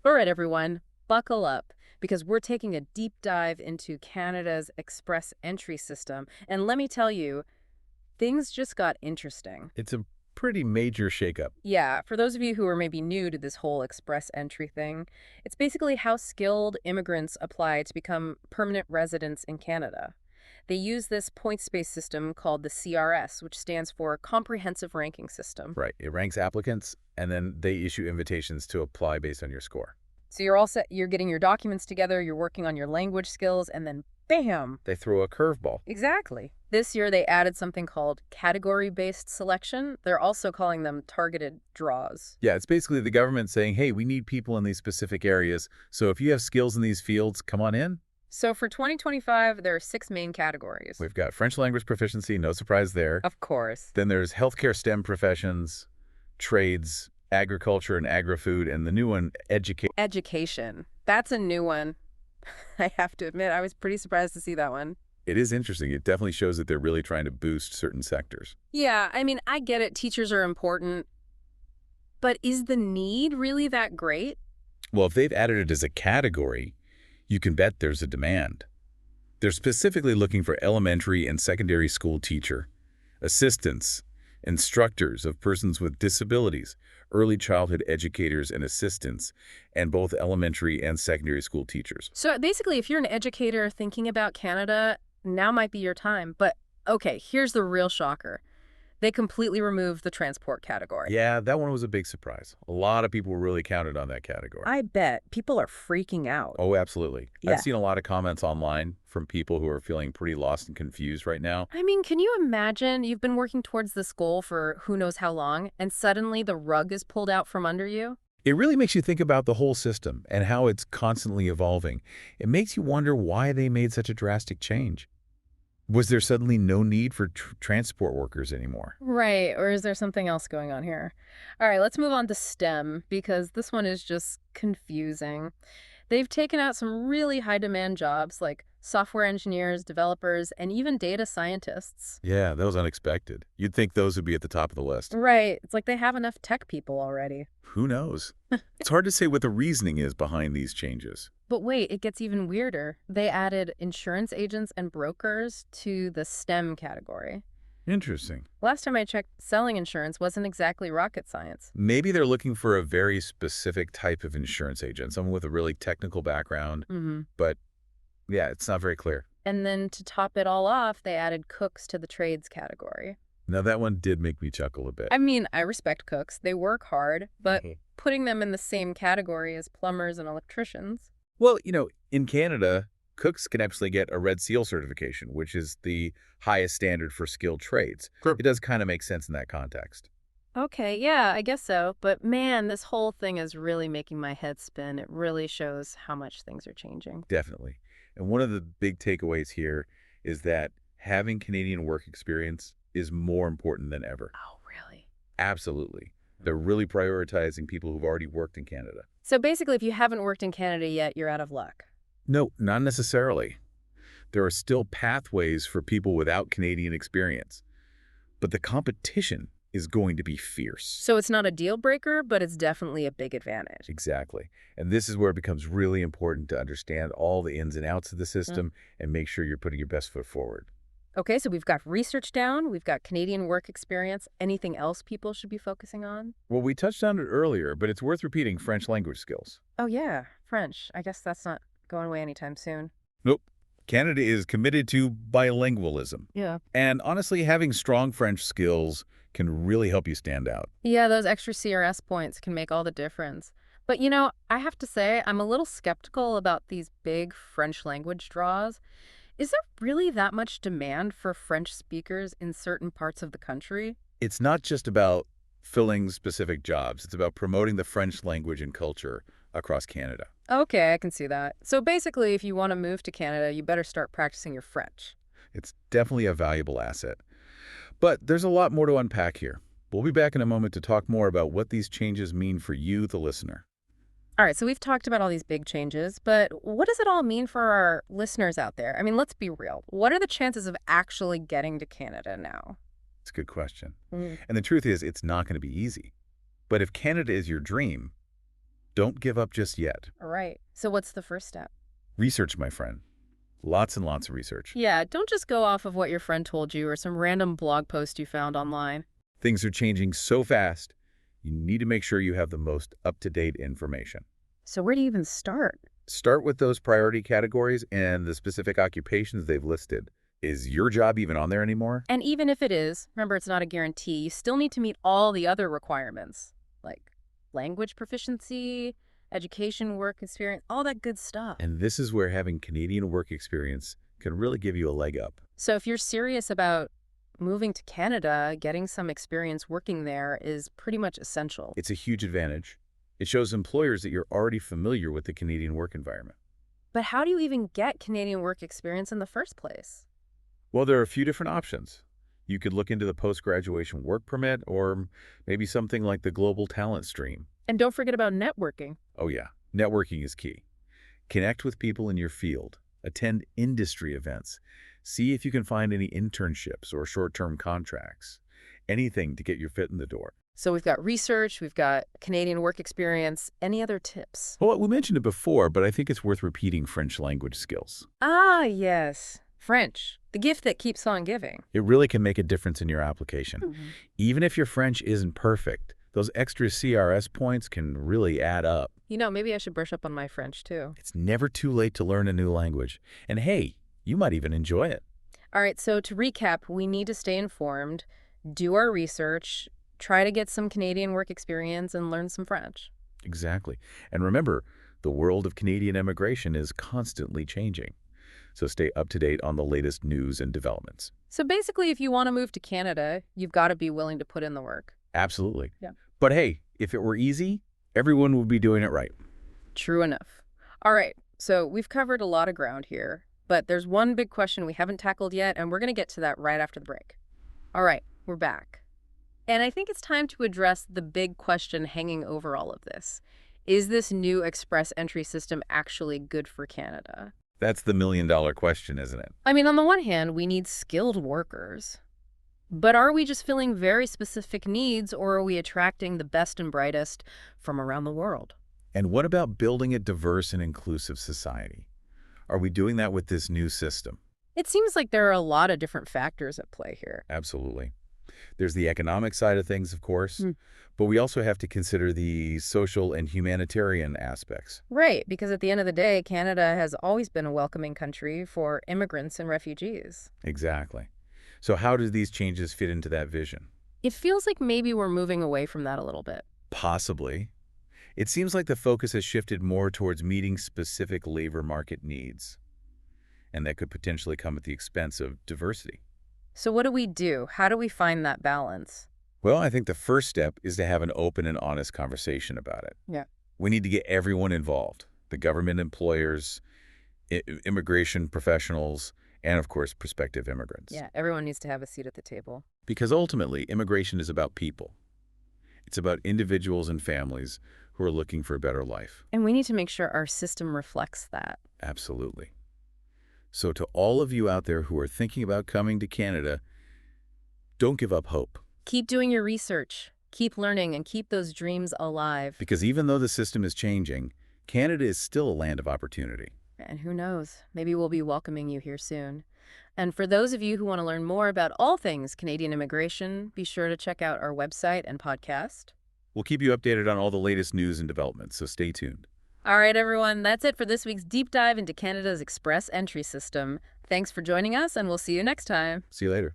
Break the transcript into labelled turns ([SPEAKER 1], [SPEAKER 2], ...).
[SPEAKER 1] All right, everyone, buckle up because we're taking a deep dive into Canada's express entry system. And let me tell you, things just got interesting.
[SPEAKER 2] It's a pretty major shakeup.
[SPEAKER 1] Yeah, for those of you who are maybe new to this whole express entry thing, it's basically how skilled immigrants apply to become permanent residents in Canada. They use this points-based system called the CRS, which stands for Comprehensive Ranking System.
[SPEAKER 2] Right. It ranks applicants, and then they issue invitations to apply based on your score.
[SPEAKER 1] So you're all set, you're getting your documents together, you're working on your language skills, and then bam!
[SPEAKER 2] They throw a curveball.
[SPEAKER 1] Exactly. This year they added something called category-based selection. They're also calling them targeted draws.
[SPEAKER 2] Yeah, it's basically the government saying, hey, we need people in these specific areas, so if you have skills in these fields, come on in.
[SPEAKER 1] So for 2025, there are six main categories.
[SPEAKER 2] We've got French language proficiency, no surprise there.
[SPEAKER 1] Of course.
[SPEAKER 2] Then there's healthcare STEM professions, trades, agriculture and agri-food, and the new one, education.
[SPEAKER 1] Education. That's a new one. I have to admit, I was pretty surprised to see that one.
[SPEAKER 2] It is interesting. It definitely shows that they're really trying to boost certain sectors.
[SPEAKER 1] Yeah, I mean, I get it. Teachers are important. But is the need really that great?
[SPEAKER 2] Well, if they've added it as a category, you can bet there's a demand. They're specifically looking for elementary and secondary school teacher, assistants, instructors of persons with disabilities, early childhood educators and assistants, and both elementary and secondary school teachers.
[SPEAKER 1] So basically, if you're an educator thinking about Canada, now might be your time. But okay, here's the real shocker. They completely removed the transport category.
[SPEAKER 2] Yeah, that one was a big surprise. A lot of people really counted on that category.
[SPEAKER 1] I bet. People are freaking out.
[SPEAKER 2] Oh, absolutely.
[SPEAKER 1] Yeah.
[SPEAKER 2] I've seen a lot of comments online from people who are feeling pretty lost and confused right now.
[SPEAKER 1] I mean, can you imagine you've been working towards this goal for who knows how long, and suddenly the rug is pulled out from under you?
[SPEAKER 2] It really makes you think about the whole system and how it's constantly evolving. It makes you wonder why they made such a drastic change. Was there suddenly no need for transport workers anymore?
[SPEAKER 1] Right, or is there something else going on here? All right, let's move on to STEM, because this one is just confusing. They've taken out some really high-demand jobs like software engineers, developers, and even data scientists.
[SPEAKER 2] Yeah, that was unexpected. You'd think those would be at the top of the list.
[SPEAKER 1] Right, it's like they have enough tech people already.
[SPEAKER 2] Who knows? It's hard to say what the reasoning is behind these changes.
[SPEAKER 1] But wait, it gets even weirder. They added insurance agents and brokers to the STEM category.
[SPEAKER 2] Interesting.
[SPEAKER 1] Last time I checked, selling insurance wasn't exactly rocket science.
[SPEAKER 2] Maybe they're looking for a very specific type of insurance agent, someone with a really technical background, but yeah, it's not very clear.
[SPEAKER 1] And then to top it all off, they added cooks to the trades category.
[SPEAKER 2] Now, that one did make me chuckle a bit.
[SPEAKER 1] I mean, I respect cooks. They work hard, but
[SPEAKER 2] Mhm.
[SPEAKER 1] putting them in the same category as plumbers and electricians.
[SPEAKER 2] Well, in Canada, cooks can actually get a Red Seal certification, which is the highest standard for skilled trades.
[SPEAKER 1] Sure.
[SPEAKER 2] It does kind of make sense in that context.
[SPEAKER 1] Okay, yeah, I guess so. But man, this whole thing is really making my head spin. It really shows how much things are changing.
[SPEAKER 2] Definitely. And one of the big takeaways here is that having Canadian work experience is more important than ever.
[SPEAKER 1] Oh, really?
[SPEAKER 2] Absolutely. They're really prioritizing people who've already worked in Canada.
[SPEAKER 1] So basically, if you haven't worked in Canada yet, you're out of luck.
[SPEAKER 2] No, not necessarily. There are still pathways for people without Canadian experience. But the competition is going to be fierce.
[SPEAKER 1] So it's not a deal breaker, but it's definitely a big advantage.
[SPEAKER 2] Exactly. And this is where it becomes really important to understand all the ins and outs of the system and make sure you're putting your best foot forward.
[SPEAKER 1] Okay, so we've got research down, we've got Canadian work experience. Anything else people should be focusing on?
[SPEAKER 2] Well, we touched on it earlier, but it's worth repeating French language skills.
[SPEAKER 1] Oh, yeah, French. I guess that's not going away anytime soon.
[SPEAKER 2] Nope. Canada is committed to bilingualism.
[SPEAKER 1] Yeah.
[SPEAKER 2] And honestly, having strong French skills can really help you stand out.
[SPEAKER 1] Yeah, those extra CRS points can make all the difference. But I have to say, I'm a little skeptical about these big French language draws. Is there really that much demand for French speakers in certain parts of the country?
[SPEAKER 2] It's not just about filling specific jobs. It's about promoting the French language and culture across Canada.
[SPEAKER 1] Okay, I can see that. So basically, if you want to move to Canada, you better start practicing your French.
[SPEAKER 2] It's definitely a valuable asset. But there's a lot more to unpack here. We'll be back in a moment to talk more about what these changes mean for you, the listener.
[SPEAKER 1] All right, so we've talked about all these big changes, but what does it all mean for our listeners out there? I mean, let's be real. What are the chances of actually getting to Canada now?
[SPEAKER 2] It's a good question.
[SPEAKER 1] Mm.
[SPEAKER 2] And the truth is, it's not going to be easy. But if Canada is your dream, Don't give up just yet.
[SPEAKER 1] All right. So what's the first step?
[SPEAKER 2] Research, my friend. Lots and lots of research.
[SPEAKER 1] Yeah, don't just go off of what your friend told you or some random blog post you found online.
[SPEAKER 2] Things are changing so fast, you need to make sure you have the most up-to-date information.
[SPEAKER 1] So where do you even start?
[SPEAKER 2] Start with those priority categories and the specific occupations they've listed. Is your job even on there anymore?
[SPEAKER 1] And even if it is, remember it's not a guarantee, you still need to meet all the other requirements, like language proficiency, education, work experience, all that good stuff.
[SPEAKER 2] And this is where having Canadian work experience can really give you a leg up.
[SPEAKER 1] So if you're serious about moving to Canada, getting some experience working there is pretty much essential.
[SPEAKER 2] It's a huge advantage. It shows employers that you're already familiar with the Canadian work environment.
[SPEAKER 1] But how do you even get Canadian work experience in the first place?
[SPEAKER 2] Well, there are a few different options. You could look into the post-graduation work permit or maybe something like the Global Talent Stream.
[SPEAKER 1] And don't forget about networking.
[SPEAKER 2] Oh yeah, networking is key. Connect with people in your field. Attend industry events. See if you can find any internships or short-term contracts. Anything to get your foot in the door.
[SPEAKER 1] So we've got research, we've got Canadian work experience. Any other tips?
[SPEAKER 2] Well, we mentioned it before, but I think it's worth repeating French language skills.
[SPEAKER 1] Ah, yes. French, the gift that keeps on giving.
[SPEAKER 2] It really can make a difference in your application.
[SPEAKER 1] Mhm.
[SPEAKER 2] Even if your French isn't perfect, those extra CRS points can really add up.
[SPEAKER 1] You know, maybe I should brush up on my French too.
[SPEAKER 2] It's never too late to learn a new language. And hey, you might even enjoy it.
[SPEAKER 1] All right, so to recap, we need to stay informed, do our research, try to get some Canadian work experience, and learn some French.
[SPEAKER 2] Exactly. And remember, the world of Canadian immigration is constantly changing. So stay up to date on the latest news and developments.
[SPEAKER 1] So basically, if you want to move to Canada, you've got to be willing to put in the work.
[SPEAKER 2] Absolutely.
[SPEAKER 1] Yeah.
[SPEAKER 2] But hey, if it were easy, everyone would be doing it right.
[SPEAKER 1] True enough. All right, so we've covered a lot of ground here, but there's one big question we haven't tackled yet, and we're going to get to that right after the break. All right, we're back. And I think it's time to address the big question hanging over all of this. Is this new express entry system actually good for Canada?
[SPEAKER 2] That's the million-dollar question, isn't it?
[SPEAKER 1] I mean, on the one hand, we need skilled workers. But are we just filling very specific needs, or are we attracting the best and brightest from around the world?
[SPEAKER 2] And what about building a diverse and inclusive society? Are we doing that with this new system?
[SPEAKER 1] It seems like there are a lot of different factors at play here.
[SPEAKER 2] Absolutely. There's the economic side of things, of course,
[SPEAKER 1] Mm.
[SPEAKER 2] but we also have to consider the social and humanitarian aspects.
[SPEAKER 1] Right, because at the end of the day, Canada has always been a welcoming country for immigrants and refugees.
[SPEAKER 2] Exactly. So how do these changes fit into that vision?
[SPEAKER 1] It feels like maybe we're moving away from that a little bit.
[SPEAKER 2] Possibly. It seems like the focus has shifted more towards meeting specific labor market needs, and that could potentially come at the expense of diversity.
[SPEAKER 1] So what do we do? How do we find that balance?
[SPEAKER 2] Well, I think the first step is to have an open and honest conversation about it.
[SPEAKER 1] Yeah.
[SPEAKER 2] We need to get everyone involved, the government, employers, immigration professionals, and of course, prospective immigrants.
[SPEAKER 1] Yeah, everyone needs to have a seat at the table.
[SPEAKER 2] Because ultimately, immigration is about people. It's about individuals and families who are looking for a better life.
[SPEAKER 1] And we need to make sure our system reflects that.
[SPEAKER 2] Absolutely. So to all of you out there who are thinking about coming to Canada, don't give up hope.
[SPEAKER 1] Keep doing your research, keep learning, and keep those dreams alive.
[SPEAKER 2] Because even though the system is changing, Canada is still a land of opportunity.
[SPEAKER 1] And who knows, maybe we'll be welcoming you here soon. And for those of you who want to learn more about all things Canadian immigration, be sure to check out our website and podcast.
[SPEAKER 2] We'll keep you updated on all the latest news and developments, so stay tuned.
[SPEAKER 1] All right, everyone, that's it for this week's deep dive into Canada's express entry system. Thanks for joining us, and we'll see you next time.
[SPEAKER 2] See you later.